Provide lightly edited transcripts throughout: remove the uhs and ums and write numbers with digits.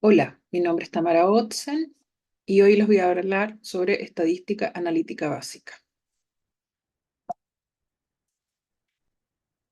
Hola, mi nombre es Tamara Otzen y hoy les voy a hablar sobre estadística analítica básica.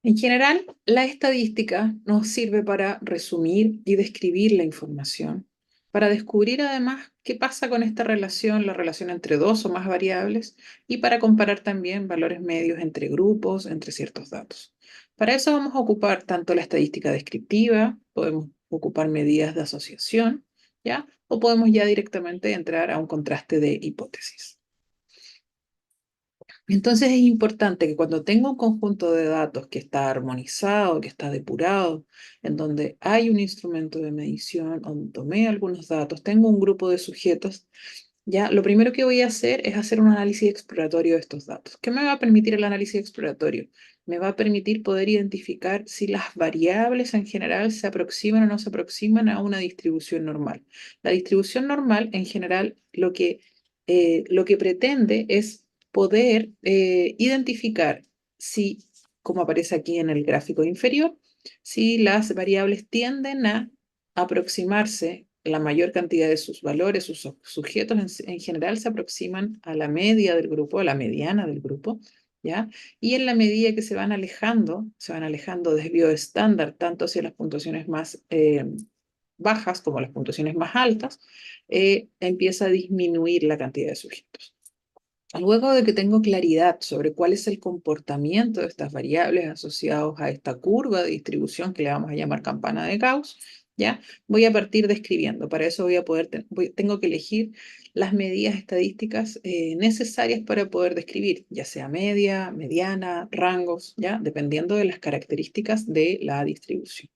En general, la estadística nos sirve para resumir y describir la información, para descubrir además qué pasa con esta relación, la relación entre dos o más variables, y para comparar también valores medios entre grupos, entre ciertos datos. Para eso vamos a ocupar tanto la estadística descriptiva, podemos ocupar medidas de asociación, ¿ya? O podemos ya directamente entrar a un contraste de hipótesis. Entonces es importante que cuando tengo un conjunto de datos que está armonizado, que está depurado, en donde hay un instrumento de medición, donde tomé algunos datos, tengo un grupo de sujetos, ya lo primero que voy a hacer es hacer un análisis exploratorio de estos datos. ¿Qué me va a permitir el análisis exploratorio? Me va a permitir poder identificar si las variables en general se aproximan o no se aproximan a una distribución normal. La distribución normal en general lo que pretende es poder identificar si, como aparece aquí en el gráfico inferior, si las variables tienden a aproximarse, la mayor cantidad de sus valores, sus sujetos en general se aproximan a la media del grupo, a la mediana del grupo, ¿ya? Y en la medida que se van alejando desvío estándar, tanto hacia las puntuaciones más bajas como las puntuaciones más altas, empieza a disminuir la cantidad de sujetos. Luego de que tengo claridad sobre cuál es el comportamiento de estas variables asociados a esta curva de distribución que le vamos a llamar campana de Gauss, ¿ya? Voy a partir describiendo. Para eso tengo que elegir las medidas estadísticas necesarias para poder describir, ya sea media, mediana, rangos, ¿ya? Dependiendo de las características de la distribución.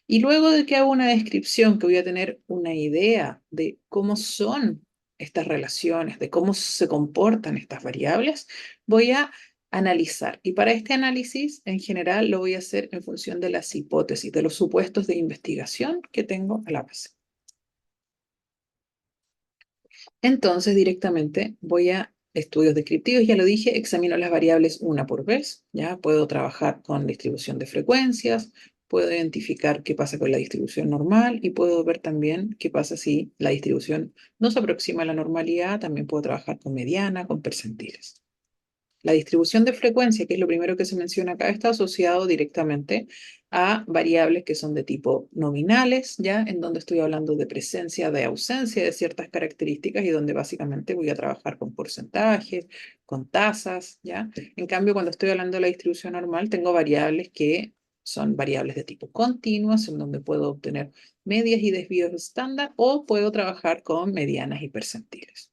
Y luego de que hago una descripción, que voy a tener una idea de cómo son estas relaciones, de cómo se comportan estas variables, voy a analizar. Y para este análisis, en general, lo voy a hacer en función de las hipótesis, de los supuestos de investigación que tengo a la base. Entonces, directamente voy a estudios descriptivos, ya lo dije, examino las variables una por vez, ya puedo trabajar con distribución de frecuencias, puedo identificar qué pasa con la distribución normal y puedo ver también qué pasa si la distribución no se aproxima a la normalidad, también puedo trabajar con mediana, con percentiles. La distribución de frecuencia, que es lo primero que se menciona acá, está asociado directamente a variables que son de tipo nominales, ¿ya? En donde estoy hablando de presencia, de ausencia de ciertas características y donde básicamente voy a trabajar con porcentajes, con tasas, ¿ya? En cambio, cuando estoy hablando de la distribución normal, tengo variables que son variables de tipo continuas, en donde puedo obtener medias y desvíos estándar o puedo trabajar con medianas y percentiles.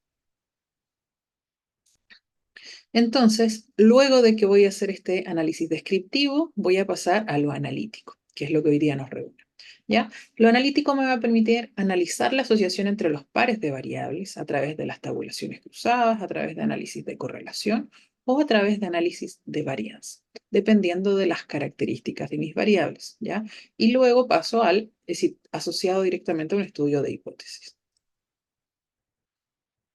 Entonces, luego de que voy a hacer este análisis descriptivo, voy a pasar a lo analítico, que es lo que hoy día nos reúne. ¿Ya? Lo analítico me va a permitir analizar la asociación entre los pares de variables a través de las tabulaciones cruzadas, a través de análisis de correlación o a través de análisis de varianza, dependiendo de las características de mis variables. ¿Ya? Y luego paso es decir, asociado directamente a un estudio de hipótesis.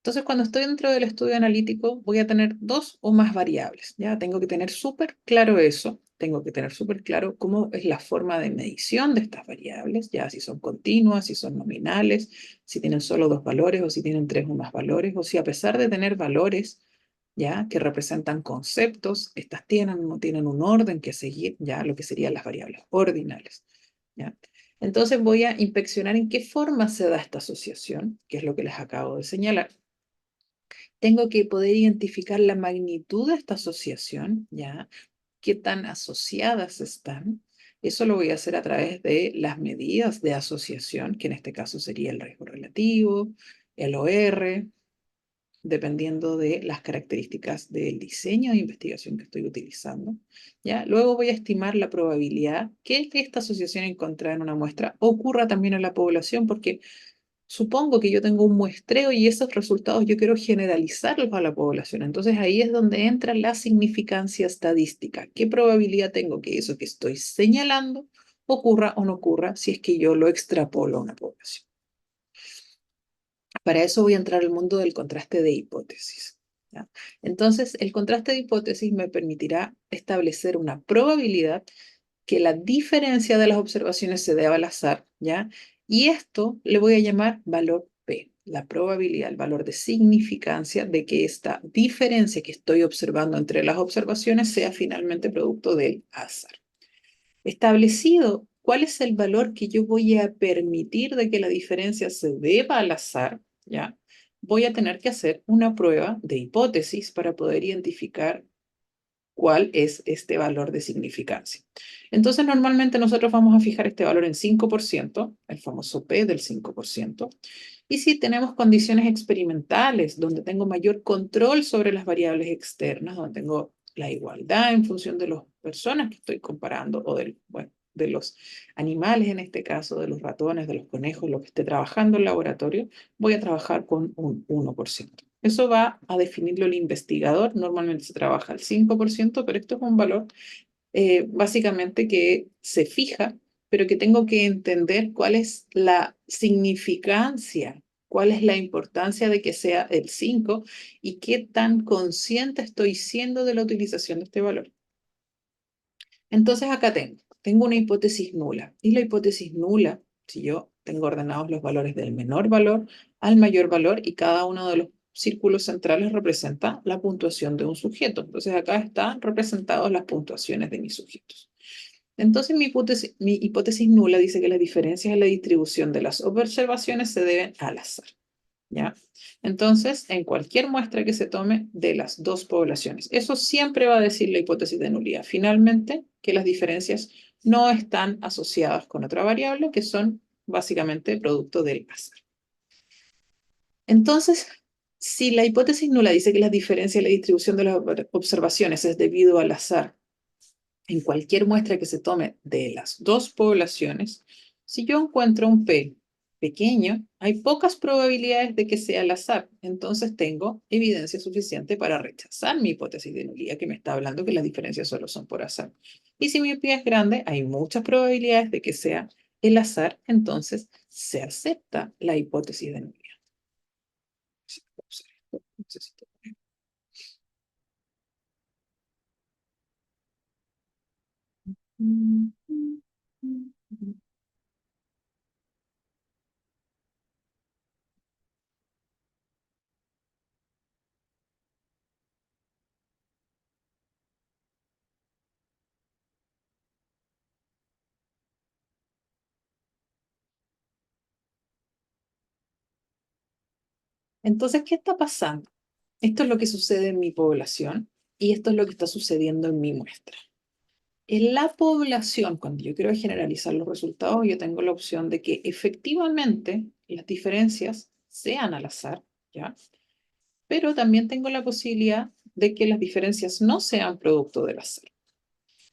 Entonces, cuando estoy dentro del estudio analítico, voy a tener dos o más variables, ¿ya? Tengo que tener súper claro eso, tengo que tener súper claro cómo es la forma de medición de estas variables, ya si son continuas, si son nominales, si tienen solo dos valores o si tienen tres o más valores, o si a pesar de tener valores, ¿ya? Que representan conceptos, estas tienen o no tienen un orden que seguir, ya lo que serían las variables ordinales, ¿ya? Entonces voy a inspeccionar en qué forma se da esta asociación, que es lo que les acabo de señalar. Tengo que poder identificar la magnitud de esta asociación, ¿ya? ¿Qué tan asociadas están? Eso lo voy a hacer a través de las medidas de asociación, que en este caso sería el riesgo relativo, el OR, dependiendo de las características del diseño de investigación que estoy utilizando. ¿Ya? Luego voy a estimar la probabilidad que esta asociación encontrada en una muestra ocurra también en la población, porque supongo que yo tengo un muestreo y esos resultados yo quiero generalizarlos a la población. Entonces ahí es donde entra la significancia estadística. ¿Qué probabilidad tengo que eso que estoy señalando ocurra o no ocurra si es que yo lo extrapolo a una población? Para eso voy a entrar al mundo del contraste de hipótesis, ¿ya? Entonces, el contraste de hipótesis me permitirá establecer una probabilidad que la diferencia de las observaciones se deba al azar, ¿ya? Y esto le voy a llamar valor P, la probabilidad, el valor de significancia de que esta diferencia que estoy observando entre las observaciones sea finalmente producto del azar. Establecido cuál es el valor que yo voy a permitir de que la diferencia se deba al azar, ¿ya? Voy a tener que hacer una prueba de hipótesis para poder identificar cuál es este valor de significancia. Entonces, normalmente nosotros vamos a fijar este valor en 5%, el famoso P del 5%. Y si tenemos condiciones experimentales donde tengo mayor control sobre las variables externas, donde tengo la igualdad en función de las personas que estoy comparando o bueno, de los animales en este caso, de los ratones, de los conejos, lo que esté trabajando en el laboratorio, voy a trabajar con un 1%. Eso va a definirlo el investigador. Normalmente se trabaja al 5%, pero esto es un valor básicamente que se fija, pero que tengo que entender cuál es la significancia, cuál es la importancia de que sea el 5 y qué tan consciente estoy siendo de la utilización de este valor. Entonces acá tengo una hipótesis nula. Y la hipótesis nula, si yo tengo ordenados los valores del menor valor al mayor valor y cada uno de los círculos centrales representa la puntuación de un sujeto. Entonces acá están representadas las puntuaciones de mis sujetos. Entonces mi hipótesis nula dice que las diferencias en la distribución de las observaciones se deben al azar. ¿Ya? Entonces, en cualquier muestra que se tome de las dos poblaciones, eso siempre va a decir la hipótesis de nulidad. Finalmente, que las diferencias no están asociadas con otra variable, que son básicamente producto del azar. Entonces, si la hipótesis nula dice que las diferencias en la distribución de las observaciones es debido al azar, en cualquier muestra que se tome de las dos poblaciones, si yo encuentro un P pequeño, hay pocas probabilidades de que sea al azar. Entonces tengo evidencia suficiente para rechazar mi hipótesis de nulidad que me está hablando que las diferencias solo son por azar. Y si mi P es grande, hay muchas probabilidades de que sea el azar, entonces se acepta la hipótesis de nulidad. Necesito. Entonces, ¿qué está pasando? Esto es lo que sucede en mi población y esto es lo que está sucediendo en mi muestra. En la población, cuando yo quiero generalizar los resultados, yo tengo la opción de que efectivamente las diferencias sean al azar, ¿ya? Pero también tengo la posibilidad de que las diferencias no sean producto del azar.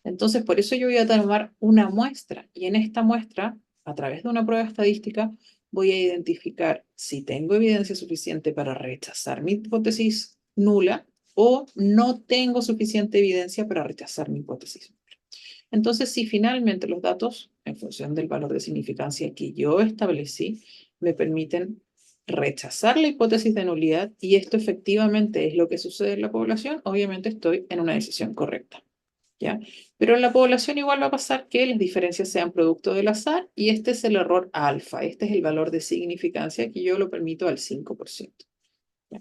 Entonces, por eso yo voy a tomar una muestra y en esta muestra, a través de una prueba estadística, voy a identificar si tengo evidencia suficiente para rechazar mi hipótesis nula o no tengo suficiente evidencia para rechazar mi hipótesis nula. Entonces, si finalmente los datos, en función del valor de significancia que yo establecí, me permiten rechazar la hipótesis de nulidad y esto efectivamente es lo que sucede en la población, obviamente estoy en una decisión correcta. ¿Ya? Pero en la población igual va a pasar que las diferencias sean producto del azar y este es el error alfa, este es el valor de significancia que yo lo permito al 5%. ¿Ya?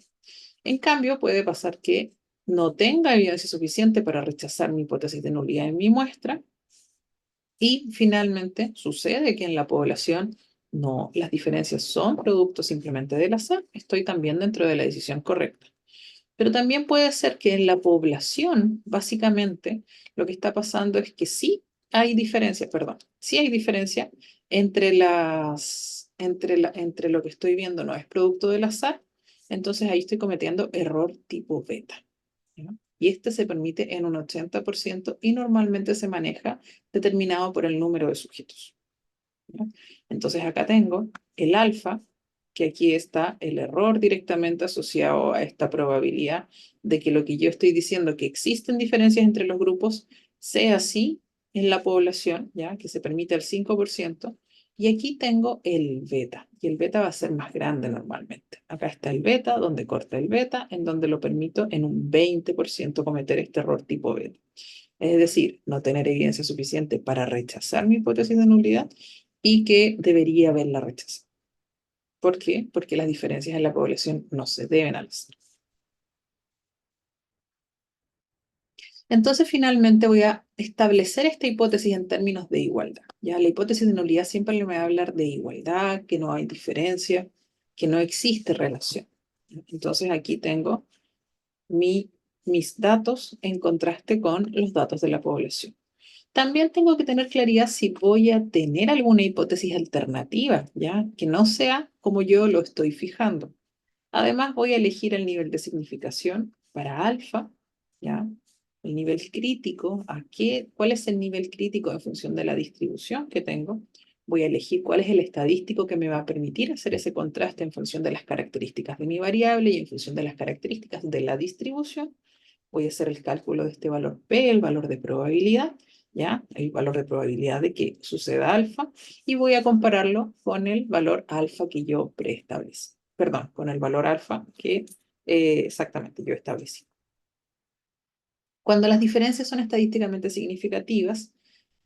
En cambio, puede pasar que no tenga evidencia suficiente para rechazar mi hipótesis de nulidad en mi muestra y finalmente sucede que en la población no, las diferencias son producto simplemente del azar, estoy también dentro de la decisión correcta. Pero también puede ser que en la población, básicamente, lo que está pasando es que sí hay diferencia, perdón, sí hay diferencia entre lo que estoy viendo no es producto del azar, entonces ahí estoy cometiendo error tipo beta. ¿Ya? Y este se permite en un 80% y normalmente se maneja determinado por el número de sujetos. ¿Ya? Entonces acá tengo el alfa, que aquí está el error directamente asociado a esta probabilidad de que lo que yo estoy diciendo que existen diferencias entre los grupos sea así en la población, ya que se permite el 5%. Y aquí tengo el beta, y el beta va a ser más grande normalmente. Acá está el beta, donde corta el beta, en donde lo permito en un 20% cometer este error tipo beta. Es decir, no tener evidencia suficiente para rechazar mi hipótesis de nulidad y que debería haberla rechazado. ¿Por qué? Porque las diferencias en la población no se deben alzar. Entonces, finalmente voy a establecer esta hipótesis en términos de igualdad. Ya la hipótesis de nulidad siempre me va a hablar de igualdad, que no hay diferencia, que no existe relación. Entonces, aquí tengo mis datos en contraste con los datos de la población. También tengo que tener claridad si voy a tener alguna hipótesis alternativa, ¿ya? Que no sea como yo lo estoy fijando. Además, voy a elegir el nivel de significación para alfa, ¿ya? El nivel crítico, ¿cuál es el nivel crítico en función de la distribución que tengo? Voy a elegir cuál es el estadístico que me va a permitir hacer ese contraste en función de las características de mi variable y en función de las características de la distribución. Voy a hacer el cálculo de este valor P, el valor de probabilidad, ¿ya? El valor de probabilidad de que suceda alfa, y voy a compararlo con el valor alfa que yo preestablecí. Perdón, con el valor alfa que exactamente yo establecí. Cuando las diferencias son estadísticamente significativas,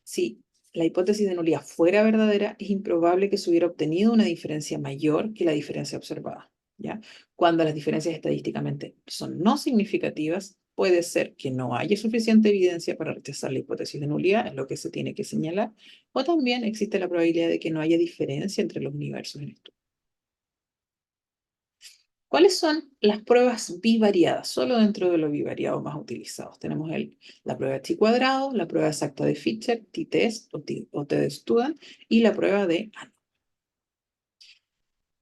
si la hipótesis de nulidad fuera verdadera, es improbable que se hubiera obtenido una diferencia mayor que la diferencia observada, ¿ya? Cuando las diferencias estadísticamente son no significativas, puede ser que no haya suficiente evidencia para rechazar la hipótesis de nulidad, es lo que se tiene que señalar, o también existe la probabilidad de que no haya diferencia entre los universos en esto. ¿Cuáles son las pruebas bivariadas? Solo dentro de los bivariados más utilizados. Tenemos la prueba chi cuadrado, la prueba exacta de Fisher, t-test o t-de-Student, y la prueba de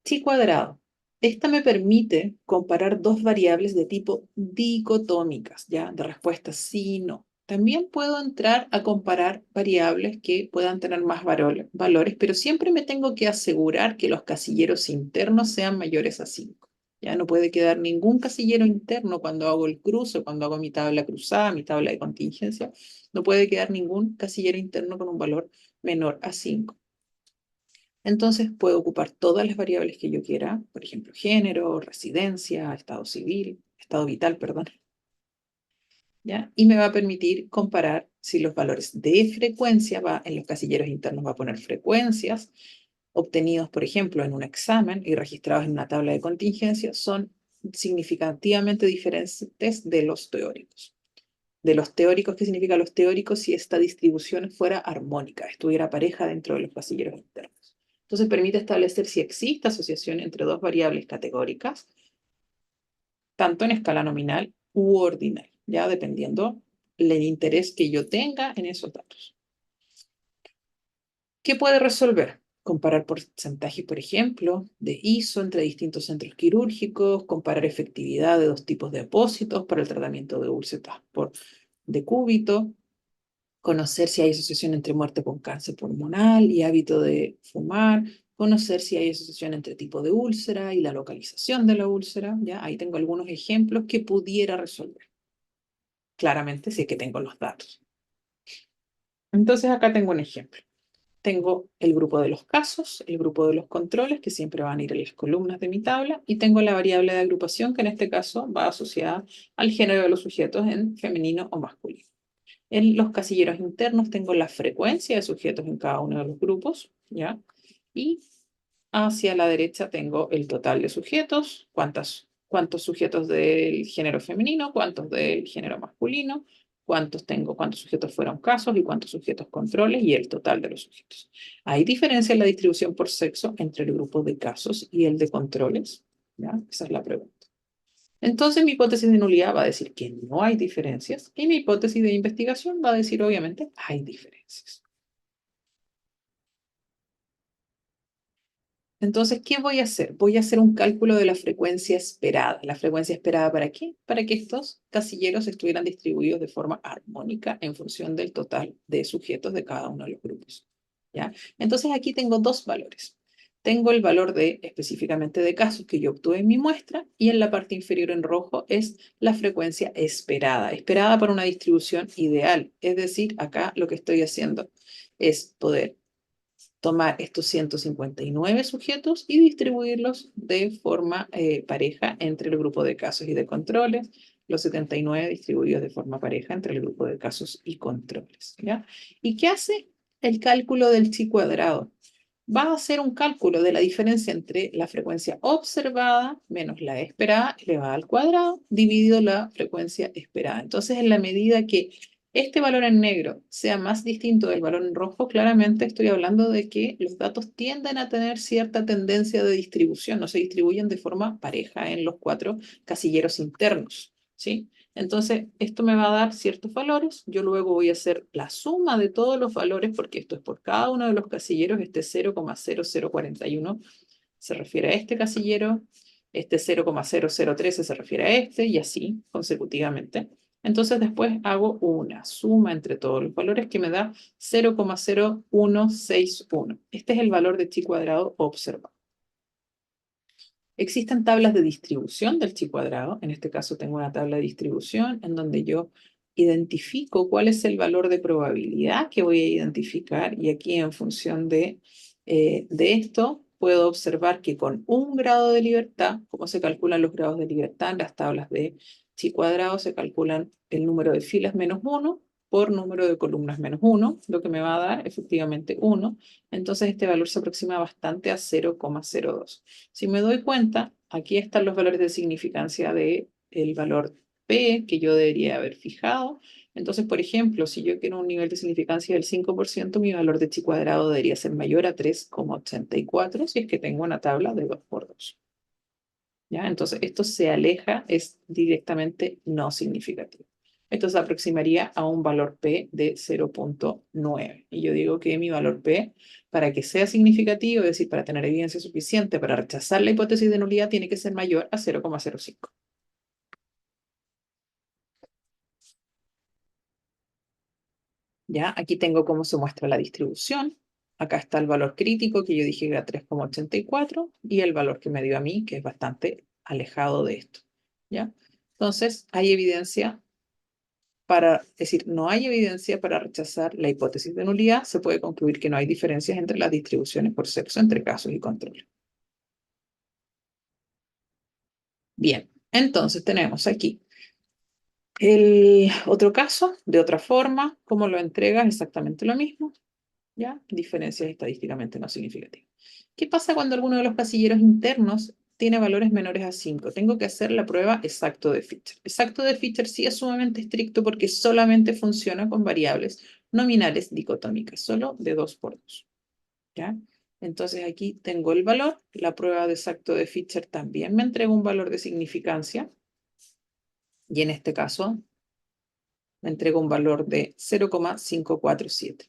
chi cuadrado. Esta me permite comparar dos variables de tipo dicotómicas, ¿ya? De respuesta sí, no. También puedo entrar a comparar variables que puedan tener más valores, pero siempre me tengo que asegurar que los casilleros internos sean mayores a 5. Ya no puede quedar ningún casillero interno cuando hago el cruce, cuando hago mi tabla cruzada, mi tabla de contingencia. No puede quedar ningún casillero interno con un valor menor a 5. Entonces puedo ocupar todas las variables que yo quiera, por ejemplo, género, residencia, estado civil, estado vital, perdón, ¿ya? Y me va a permitir comparar si los valores de frecuencia, en los casilleros internos va a poner frecuencias obtenidos, por ejemplo, en un examen y registrados en una tabla de contingencia, son significativamente diferentes de los teóricos. De los teóricos, ¿qué significa los teóricos? Si esta distribución fuera armónica, estuviera pareja dentro de los casilleros internos. Entonces permite establecer si existe asociación entre dos variables categóricas, tanto en escala nominal u ordinal, ya dependiendo del interés que yo tenga en esos datos. ¿Qué puede resolver? Comparar porcentajes, por ejemplo, de ISO entre distintos centros quirúrgicos, comparar efectividad de dos tipos de apósitos para el tratamiento de úlceras por decúbito, conocer si hay asociación entre muerte con cáncer pulmonar y hábito de fumar, conocer si hay asociación entre tipo de úlcera y la localización de la úlcera, ¿ya? Ahí tengo algunos ejemplos que pudiera resolver. Claramente, sí que tengo los datos. Entonces, acá tengo un ejemplo. Tengo el grupo de los casos, el grupo de los controles, que siempre van a ir en las columnas de mi tabla, y tengo la variable de agrupación, que en este caso va asociada al género de los sujetos en femenino o masculino. En los casilleros internos tengo la frecuencia de sujetos en cada uno de los grupos, ¿ya? Y hacia la derecha tengo el total de sujetos, cuántos sujetos del género femenino, cuántos del género masculino, cuántos sujetos fueron casos y cuántos sujetos controles y el total de los sujetos. ¿Hay diferencia en la distribución por sexo entre el grupo de casos y el de controles? ¿Ya? Esa es la pregunta. Entonces mi hipótesis de nulidad va a decir que no hay diferencias y mi hipótesis de investigación va a decir obviamente hay diferencias. Entonces, ¿qué voy a hacer? Voy a hacer un cálculo de la frecuencia esperada. ¿La frecuencia esperada para qué? Para que estos casilleros estuvieran distribuidos de forma armónica en función del total de sujetos de cada uno de los grupos. ¿Ya? Entonces, aquí tengo dos valores. Tengo el valor específicamente de casos que yo obtuve en mi muestra y en la parte inferior en rojo es la frecuencia esperada para una distribución ideal. Es decir, acá lo que estoy haciendo es poder tomar estos 159 sujetos y distribuirlos de forma pareja entre el grupo de casos y de controles, los 79 distribuidos de forma pareja entre el grupo de casos y controles, ¿ya? ¿Y qué hace el cálculo del chi cuadrado? va a hacer un cálculo de la diferencia entre la frecuencia observada menos la esperada elevada al cuadrado dividido la frecuencia esperada. Entonces, en la medida que este valor en negro sea más distinto del valor en rojo, claramente estoy hablando de que los datos tienden a tener cierta tendencia de distribución, no se distribuyen de forma pareja en los 4 casilleros internos, ¿sí? Entonces, esto me va a dar ciertos valores. Yo luego voy a hacer la suma de todos los valores, porque esto es por cada uno de los casilleros. Este 0,0041 se refiere a este casillero, este 0,0013 se refiere a este, y así consecutivamente. Entonces, después hago una suma entre todos los valores que me da 0,0161. Este es el valor de chi cuadrado observado. Existen tablas de distribución del chi cuadrado. En este caso tengo una tabla de distribución en donde yo identifico cuál es el valor de probabilidad que voy a identificar, y aquí en función de esto puedo observar que con un grado de libertad, ¿cómo se calculan los grados de libertad? En las tablas de chi cuadrado se calculan el número de filas menos 1 por número de columnas menos 1, lo que me va a dar efectivamente 1. Entonces este valor se aproxima bastante a 0,02. Si me doy cuenta, aquí están los valores de significancia del valor P que yo debería haber fijado. Entonces, por ejemplo, si yo quiero un nivel de significancia del 5%, mi valor de chi cuadrado debería ser mayor a 3,84 si es que tengo una tabla de 2 por 2. ¿Ya? Entonces, esto se aleja, es directamente no significativo. Esto se aproximaría a un valor P de 0,9. Y yo digo que mi valor P, para que sea significativo, es decir, para tener evidencia suficiente para rechazar la hipótesis de nulidad, tiene que ser mayor a 0,05. ¿Ya? Aquí tengo cómo se muestra la distribución. Acá está el valor crítico que yo dije que era 3,84 y el valor que me dio a mí, que es bastante alejado de esto. ¿Ya? Entonces, hay evidencia es decir, no hay evidencia para rechazar la hipótesis de nulidad. Se puede concluir que no hay diferencias entre las distribuciones por sexo entre casos y control. Bien, entonces tenemos aquí el otro caso, de otra forma, cómo lo entregas, exactamente lo mismo, ¿ya? Diferencias estadísticamente no significativas. ¿Qué pasa cuando alguno de los casilleros internos tiene valores menores a 5? Tengo que hacer la prueba exacto de Fisher. Exacto de Fisher sí es sumamente estricto porque solamente funciona con variables nominales dicotómicas, solo de 2 por 2. ¿Ya? Entonces aquí tengo el valor. La prueba de exacto de Fisher también me entrega un valor de significancia. Y en este caso me entrega un valor de 0,547.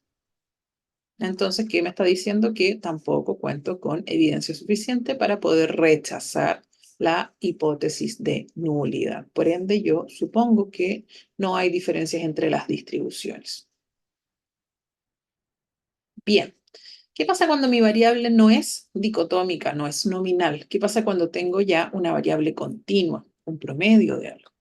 Entonces, ¿qué me está diciendo? Que tampoco cuento con evidencia suficiente para poder rechazar la hipótesis de nulidad. Por ende, yo supongo que no hay diferencias entre las distribuciones. Bien, ¿qué pasa cuando mi variable no es dicotómica, no es nominal? ¿Qué pasa cuando tengo ya una variable continua, un promedio de algo?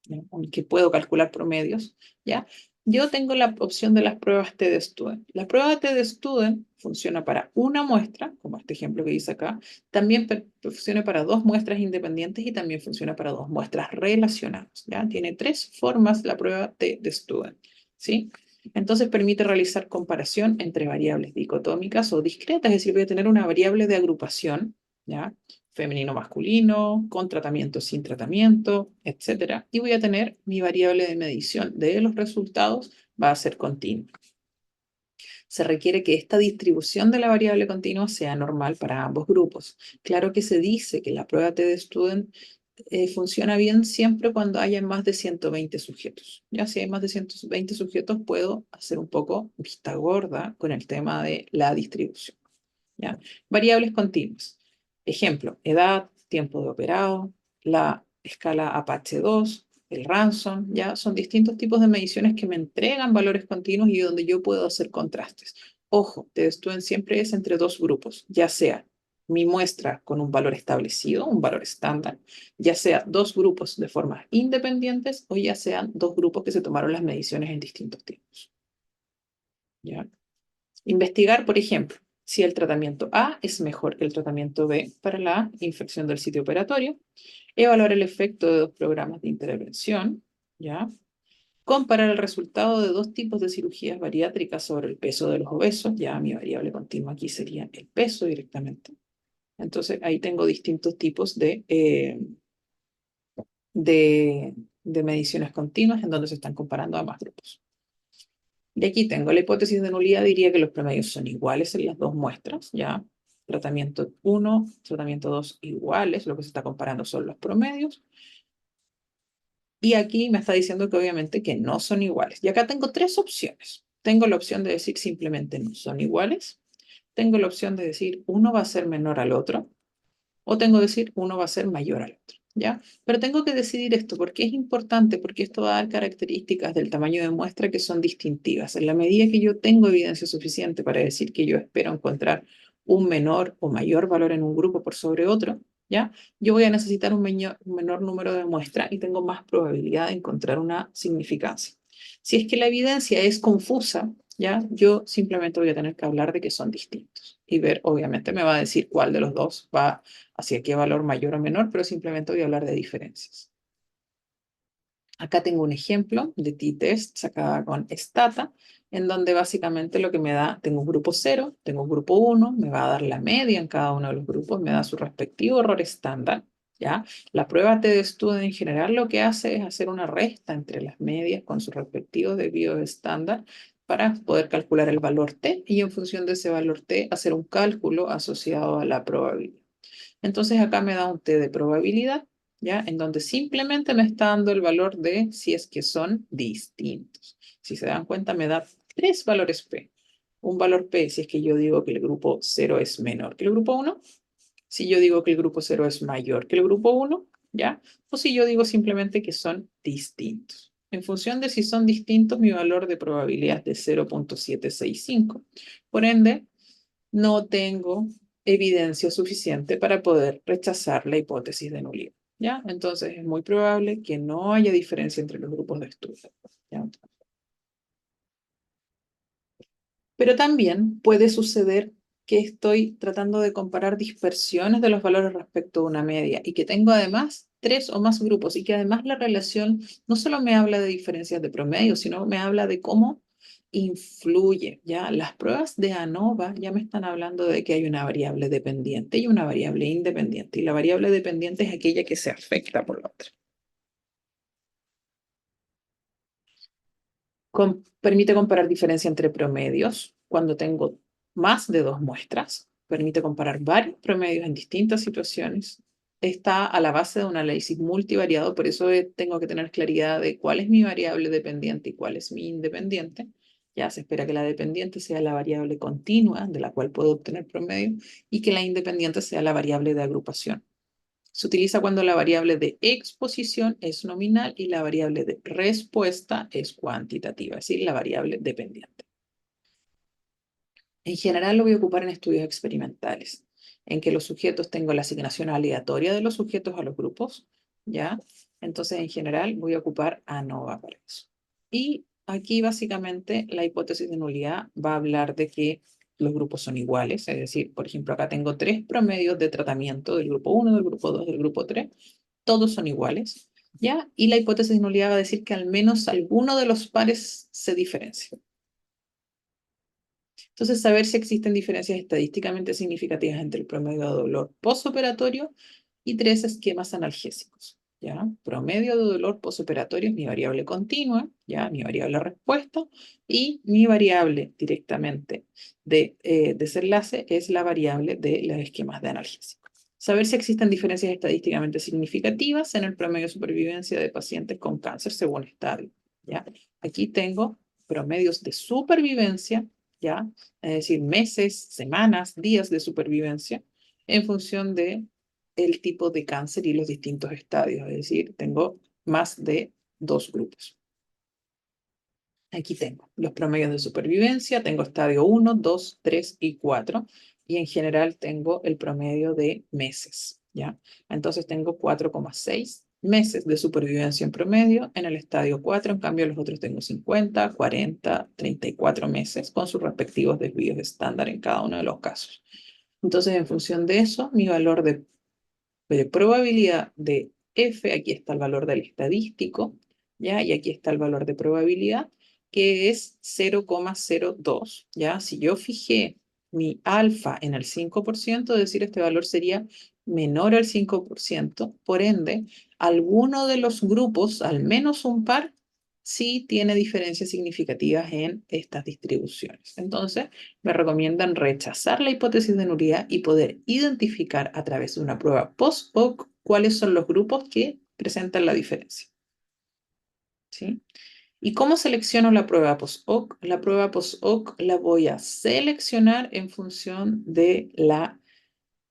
¿Ya? Que puedo calcular promedios, ¿ya? Yo tengo la opción de las pruebas T-de-Student. La prueba T-de-Student funciona para una muestra, como este ejemplo que hice acá, también funciona para dos muestras independientes y también funciona para dos muestras relacionadas, ¿ya? Tiene tres formas la prueba T-de-Student, ¿sí? Entonces permite realizar comparación entre variables dicotómicas o discretas, es decir, voy a tener una variable de agrupación, ¿ya? Femenino-masculino, con tratamiento, sin tratamiento, etc. Y voy a tener mi variable de medición de los resultados, va a ser continua. Se requiere que esta distribución de la variable continua sea normal para ambos grupos. Claro que se dice que la prueba T-de-Student funciona bien siempre cuando haya más de 120 sujetos. Ya si hay más de 120 sujetos, puedo hacer un poco vista gorda con el tema de la distribución. ¿Ya? Variables continuas. Ejemplo, edad, tiempo de operado, la escala Apache 2, el ransom, ya son distintos tipos de mediciones que me entregan valores continuos y donde yo puedo hacer contrastes. Ojo, T-de-Student siempre es entre dos grupos, ya sea mi muestra con un valor establecido, un valor estándar, ya sea dos grupos de forma independientes o ya sean dos grupos que se tomaron las mediciones en distintos tiempos. ¿Ya? Investigar, por ejemplo, si el tratamiento A es mejor que el tratamiento B para la infección del sitio operatorio. Evaluar el efecto de dos programas de intervención, ¿ya? comparar el resultado de dos tipos de cirugías bariátricas sobre el peso de los obesos. Ya mi variable continua aquí sería el peso directamente. Entonces ahí tengo distintos tipos de, de mediciones continuas en donde se están comparando ambos grupos. Y aquí tengo la hipótesis de nulidad, diría que los promedios son iguales en las dos muestras, ya. Tratamiento 1, tratamiento 2 iguales, lo que se está comparando son los promedios. Y aquí me está diciendo que obviamente que no son iguales. Y acá tengo tres opciones. Tengo la opción de decir simplemente no son iguales. Tengo la opción de decir uno va a ser menor al otro. O tengo que decir uno va a ser mayor al otro, ¿ya? Pero tengo que decidir esto porque es importante, porque esto va a dar características del tamaño de muestra que son distintivas. En la medida que yo tengo evidencia suficiente para decir que yo espero encontrar un menor o mayor valor en un grupo por sobre otro, ¿ya? Yo voy a necesitar un menor número de muestras y tengo más probabilidad de encontrar una significancia. Si es que la evidencia es confusa, ¿ya? Yo simplemente voy a tener que hablar de que son distintos y ver, obviamente me va a decir cuál de los dos va hacia qué valor mayor o menor, pero simplemente voy a hablar de diferencias. Acá tengo un ejemplo de t-test sacada con Stata, en donde básicamente lo que me da, tengo un grupo 0, tengo un grupo 1, me va a dar la media en cada uno de los grupos, me da su respectivo error estándar, ¿ya? La prueba TDSTUDIO en general lo que hace es hacer una resta entre las medias con sus respectivos desvíos estándar para poder calcular el valor t y en función de ese valor t hacer un cálculo asociado a la probabilidad. Entonces acá me da un t de probabilidad, ¿ya? En donde simplemente me está dando el valor de si es que son distintos. Si se dan cuenta, me da tres valores p. Un valor p si es que yo digo que el grupo 0 es menor que el grupo 1. Si yo digo que el grupo 0 es mayor que el grupo 1, ¿ya? O si yo digo simplemente que son distintos. En función de si son distintos, mi valor de probabilidad es de 0.765. Por ende, no tengo evidencia suficiente para poder rechazar la hipótesis de nulidad, ¿ya? Entonces es muy probable que no haya diferencia entre los grupos de estudio, ¿ya? Pero también puede suceder que estoy tratando de comparar dispersiones de los valores respecto a una media y que tengo además tres o más grupos y que además la relación no solo me habla de diferencias de promedio, sino me habla de cómo influye, ¿ya? Las pruebas de ANOVA ya me están hablando de que hay una variable dependiente y una variable independiente, y la variable dependiente es aquella que se afecta por la otra. Permite comparar diferencia entre promedios cuando tengo más de dos muestras. Permite comparar varios promedios en distintas situaciones. Está a la base de un análisis multivariado, por eso tengo que tener claridad de cuál es mi variable dependiente y cuál es mi independiente. Ya se espera que la dependiente sea la variable continua de la cual puedo obtener promedio y que la independiente sea la variable de agrupación. Se utiliza cuando la variable de exposición es nominal y la variable de respuesta es cuantitativa, es decir, la variable dependiente. En general lo voy a ocupar en estudios experimentales, en que los sujetos tengo la asignación aleatoria de los sujetos a los grupos, ¿ya? Entonces, en general voy a ocupar ANOVA para eso. Y aquí básicamente la hipótesis de nulidad va a hablar de que los grupos son iguales, es decir, por ejemplo, acá tengo tres promedios de tratamiento del grupo 1, del grupo 2, del grupo 3, todos son iguales, ¿ya? Y la hipótesis de nulidad va a decir que al menos alguno de los pares se diferencia. Entonces, saber si existen diferencias estadísticamente significativas entre el promedio de dolor postoperatorio y tres esquemas analgésicos. ¿Ya? Promedio de dolor postoperatorio es mi variable continua, ¿ya? Mi variable respuesta, y mi variable directamente de desenlace es la variable de los esquemas de analgésico. Saber si existen diferencias estadísticamente significativas en el promedio de supervivencia de pacientes con cáncer según estadio. ¿Ya? Aquí tengo promedios de supervivencia, ¿ya? Es decir, meses, semanas, días de supervivencia en función de el tipo de cáncer y los distintos estadios. Es decir, tengo más de dos grupos. Aquí tengo los promedios de supervivencia, tengo estadio 1, 2, 3 y 4, y en general tengo el promedio de meses, ¿ya? Entonces tengo 4,6 meses de supervivencia en promedio en el estadio 4, en cambio los otros tengo 50, 40, 34 meses con sus respectivos desvíos estándar en cada uno de los casos. Entonces, en función de eso, mi valor de probabilidad de F, aquí está el valor del estadístico, ¿ya? Y aquí está el valor de probabilidad, que es 0,02, ¿ya? Si yo fijé mi alfa en el 5%, es decir, este valor sería menor al 5%, por ende, alguno de los grupos, al menos un par, sí tiene diferencias significativas en estas distribuciones. Entonces, me recomiendan rechazar la hipótesis de nulidad y poder identificar a través de una prueba post-hoc cuáles son los grupos que presentan la diferencia. ¿Sí? ¿Y cómo selecciono la prueba post-hoc? La prueba post-hoc la voy a seleccionar en función de la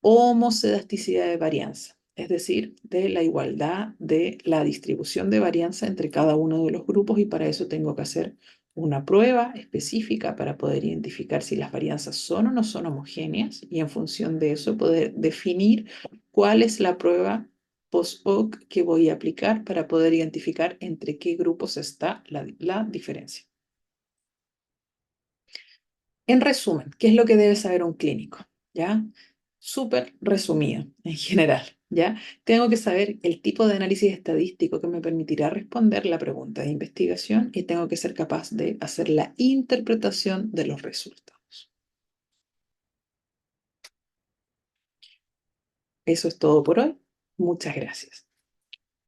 homocedasticidad de varianza, es decir, de la igualdad de la distribución de varianza entre cada uno de los grupos, y para eso tengo que hacer una prueba específica para poder identificar si las varianzas son o no son homogéneas, y en función de eso poder definir cuál es la prueba post-hoc que voy a aplicar para poder identificar entre qué grupos está la diferencia. En resumen, ¿qué es lo que debe saber un clínico? ¿Ya? Súper resumido en general, ¿ya? Tengo que saber el tipo de análisis estadístico que me permitirá responder la pregunta de investigación, y tengo que ser capaz de hacer la interpretación de los resultados. Eso es todo por hoy. Muchas gracias.